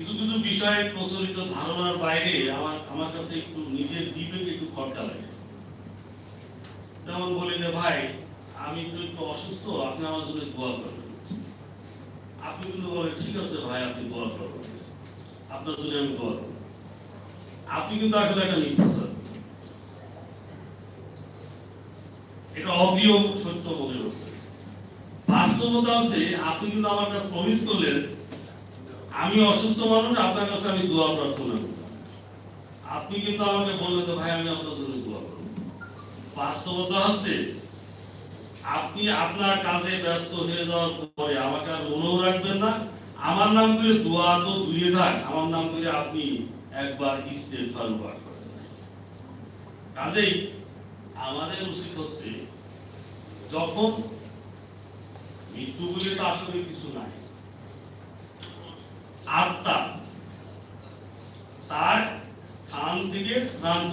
কিছু কিছু বিষয়ে প্রচলিত ধারণার বাইরে আমার কাছে একটু নিজের বিবেকে একটু খটকা লাগে। যেমন বলি যে ভাই আমি তো একটু অসুস্থ, আপনি আমার জন্য দোয়া করবেন। আপনি কিন্তু বলেন ঠিক আছে ভাই আপনি দোয়া করবেন, আপনার জন্য আমি দোয়া করব। আপনি কিন্তু আসলে একটা মিথ্যাচার, এটা অপ্রিয় সত্য মনে হচ্ছে। বাস্তবতা আছে আপনি কিন্তু আমার কাছে প্রমিস করলেন আমি অসুস্থ মানুষ, আপনার কাছে আমি দোয়া প্রার্থনা করব। আপনি কিন্তু আমাকে বললেন তো ভাই আমি আপনার জন্য দোয়া করব। বাস্তবতা হচ্ছে আপনি আপনার কাজে ব্যস্ত হয়ে যাওয়ার পরে আমাকে আর মনেও রাখবেন না। আমার নাম করে দোয়া তো দূরে থাক, আমার নাম করে আপনি একবার ইস্তেগফার পাঠ করেছেন। কাজেই আমাদের উচিত হচ্ছে যখন মৃত্যু বলে তো আসলে কিছু নাই, আত্মা তার স্থান থেকে ভ্রান্ত